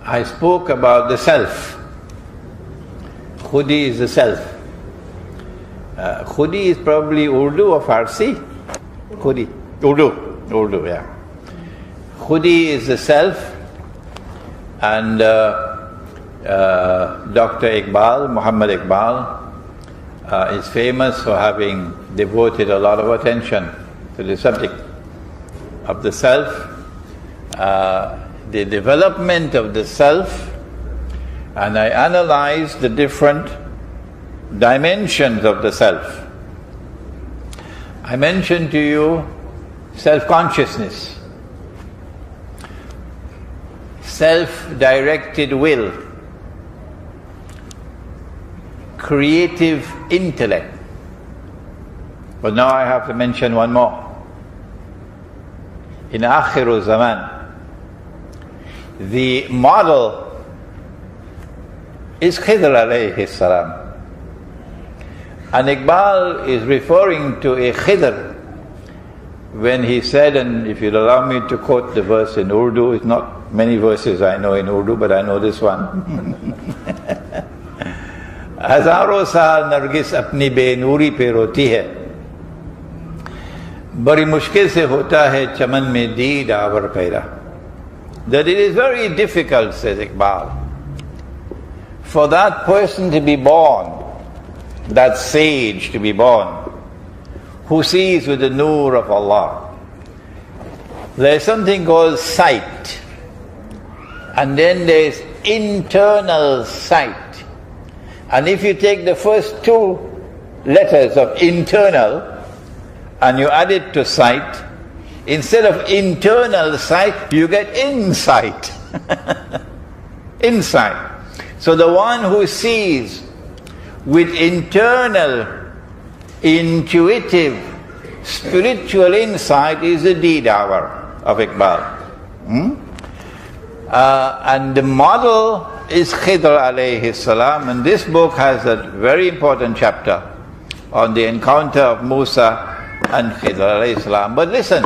I spoke about the self. Khudi is the self. Khudi is probably Urdu or Farsi? Khudi. Urdu, yeah. Khudi is the self, and Dr. Iqbal, Muhammad Iqbal, is famous for having devoted a lot of attention to the subject of the self, the development of the self, and I analyzed the different dimensions of the self. I mentioned to you self-consciousness, self-directed will, creative intellect. But now I have to mention one more. In Akhiru Zaman, the model is Khidr alayhi salam. And Iqbal is referring to a Khidr when he said, and if you'll allow me to quote the verse in Urdu, it's not many verses I know in Urdu, but I know this one. हजारों साल नरगिस अपनी बेनूरी पे रोती है, बड़ी मुश्किल से होता है चमन में दीद आवर पैदा. That it is very difficult, says Iqbal, for that person to be born, that sage to be born, who sees with the noor of Allah. There is something called sight, and then there is internal sight. And if you take the first two letters of internal and you add it to sight, instead of internal sight, you get insight. Insight. So the one who sees with internal, intuitive, spiritual insight is the Deedawar of Iqbal. And the model is Khidr alayhi salam, and this book has a very important chapter on the encounter of Musa and Khidr alayhi salam. But listen,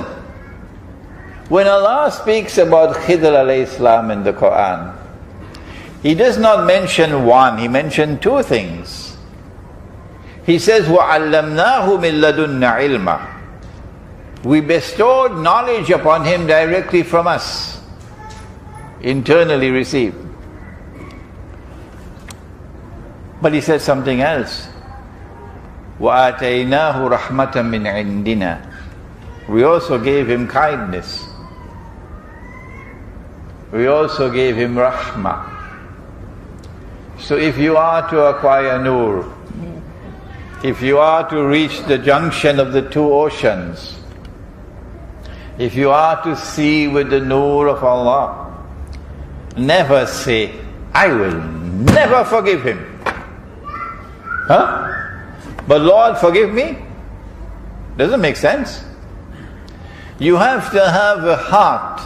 when Allah speaks about Khidr alayhi salam in the Quran, He does not mention one, He mentioned two things. He says, وَعَلَّمْنَاهُ مِن لَدُنَّا عِلْمًا. We bestowed knowledge upon him directly from us, internally received. But he said something else. وَآتَيْنَاهُ رَحْمَةً مِّنْ عِنْدِنَا. We also gave him kindness. We also gave him rahmah. So if you are to acquire nur, if you are to reach the junction of the two oceans, if you are to see with the nur of Allah, never say, I will never forgive him. Huh? But Lord, forgive me? Doesn't make sense. You have to have a heart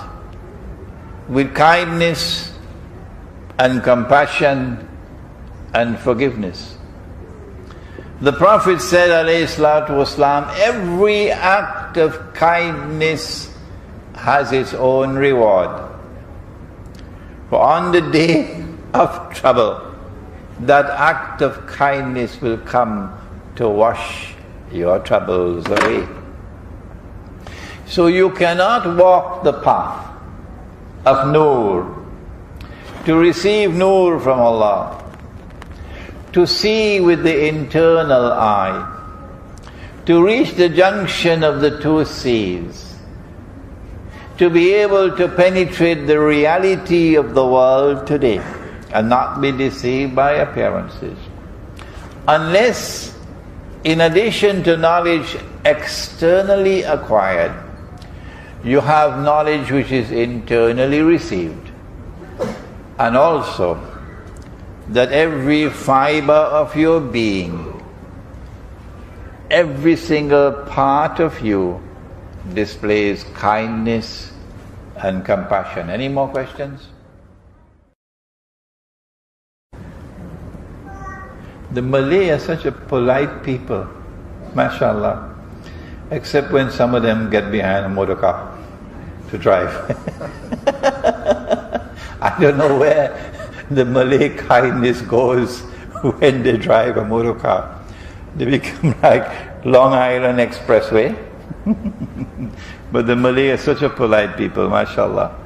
with kindness and compassion and forgiveness. The Prophet said, alayhi salatu wasalam, every act of kindness has its own reward. For on the day of trouble, that act of kindness will come to wash your troubles away. So you cannot walk the path of nur, to receive nur from Allah, to see with the internal eye, to reach the junction of the two seas, to be able to penetrate the reality of the world today and not be deceived by appearances. Unless, in addition to knowledge externally acquired, you have knowledge which is internally received. And also, that every fiber of your being, every single part of you displays kindness and compassion. Any more questions? The Malay are such a polite people, mashallah, except when some of them get behind a motor car to drive. I don't know where the Malay kindness goes when they drive a motor car. They become like Long Island Expressway. But the Malay are such a polite people, mashallah.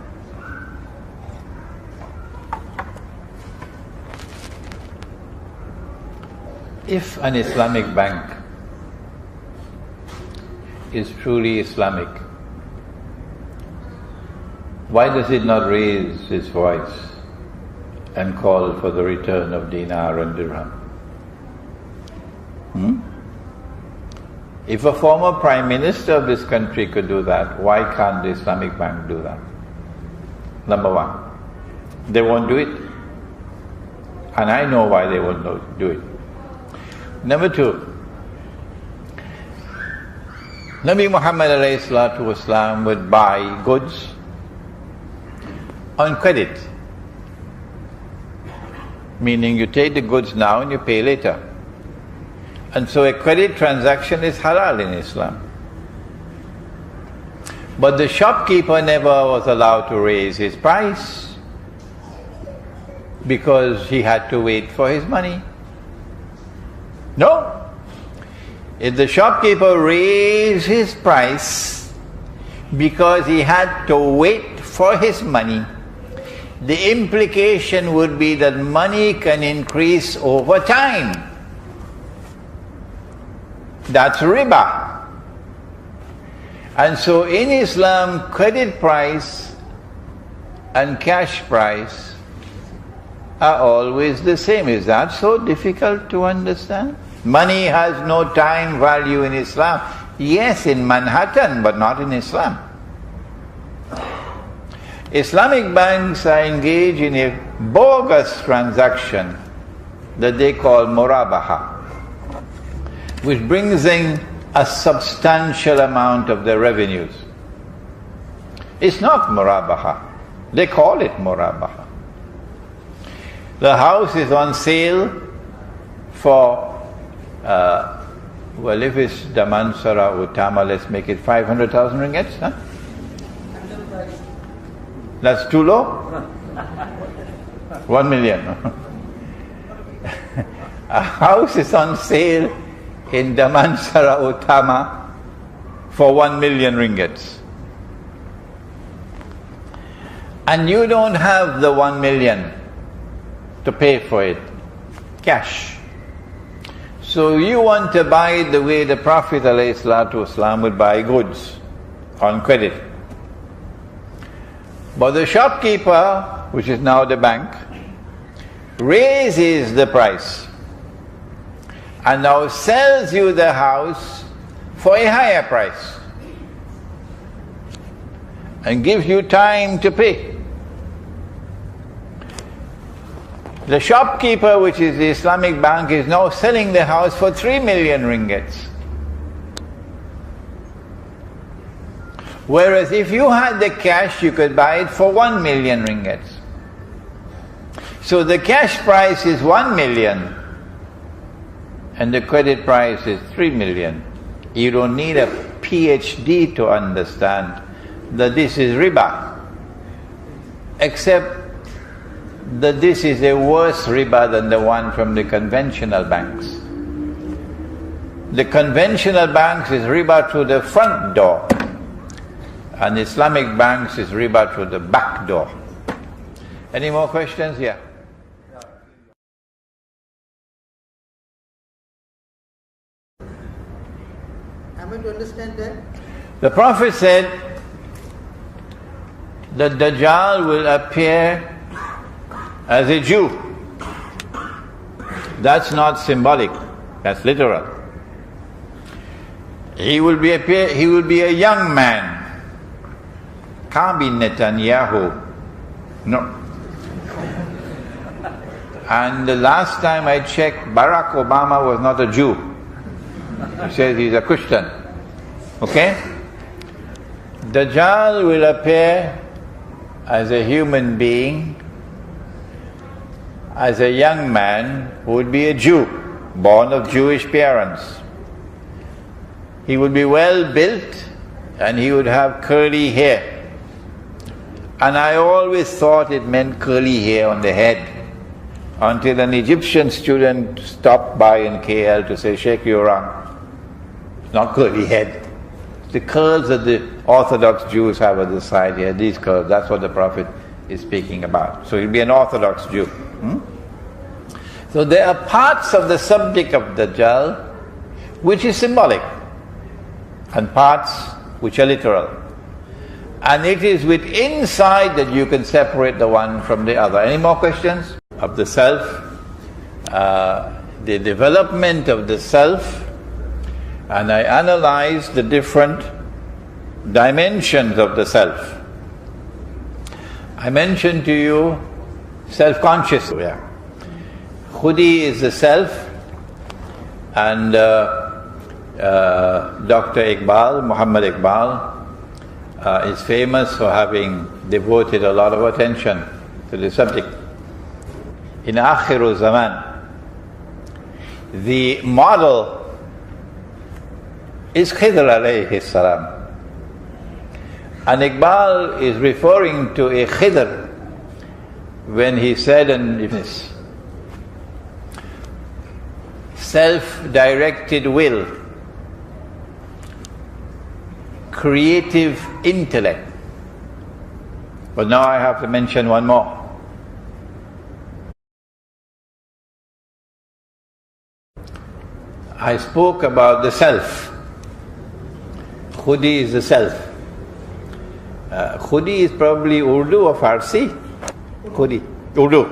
If an Islamic bank is truly Islamic, why does it not raise its voice and call for the return of dinar and dirham? If a former Prime Minister of this country could do that, why can't the Islamic Bank do that? Number one, they won't do it. And I know why they won't do it. Number two, Nabi Muhammad ﷺ would buy goods on credit. Meaning you take the goods now and you pay later. And so a credit transaction is halal in Islam. But the shopkeeper never was allowed to raise his price because he had to wait for his money. No. If the shopkeeper raised his price because he had to wait for his money, the implication would be that money can increase over time. That's riba. And so in Islam, credit price and cash price are always the same. Is that so difficult to understand? Money has no time value in Islam. Yes, in Manhattan, but not in Islam. Islamic banks are engaged in a bogus transaction that they call murabaha, which brings in a substantial amount of their revenues. It's not murabaha. They call it murabaha. The house is on sale for, well, if it's Damansara Utama, let's make it 500,000 ringgits, huh? That's too low? 1 million. A house is on sale in Damansara Utama for 1 million ringgits. And you don't have the 1 million to pay for it, cash. So you want to buy it the way the Prophet ﷺ would buy goods, on credit. But the shopkeeper, which is now the bank, raises the price and now sells you the house for a higher price and gives you time to pay. The shopkeeper, which is the Islamic bank, is now selling the house for 3 million ringgits. Whereas if you had the cash, you could buy it for 1 million ringgits. So the cash price is 1 million and the credit price is 3 million. You don't need a PhD to understand that this is riba, except that this is a worse riba than the one from the conventional banks. The conventional banks is riba through the front door, and Islamic banks is riba through the back door. Any more questions? Yeah. Am I to understand that? The Prophet said that Dajjal will appear as a Jew. That's not symbolic, that's literal. He will be a young man. Can't be Netanyahu. No. And the last time I checked, Barack Obama was not a Jew. He says he's a Christian. Okay? Dajjal will appear as a human being, as a young man who would be a Jew, born of Jewish parents. He would be well built and he would have curly hair. And I always thought it meant curly hair on the head, until an Egyptian student stopped by in KL to say, Sheikh, you're wrong. It's not curly head. It's the curls that the Orthodox Jews have at the side here, these curls. That's what the Prophet is speaking about. So he'll be an Orthodox Jew. So there are parts of the subject of Dajjal which is symbolic, and parts which are literal. And it is with insight that you can separate the one from the other. Any more questions? Of the self, the development of the self, and I analyze the different dimensions of the self. I mentioned to you self-conscious. Yeah. Khudi is the self, and Dr. Iqbal, Muhammad Iqbal, is famous for having devoted a lot of attention to the subject. In Akhiru Zaman, the model is Khidr alayhi salam. And Iqbal is referring to a Khidr when he said in this self-directed will, creative intellect. But now I have to mention one more. I spoke about the self. Khudi is the self. Khudi is probably Urdu or Farsi? Khudi. Urdu.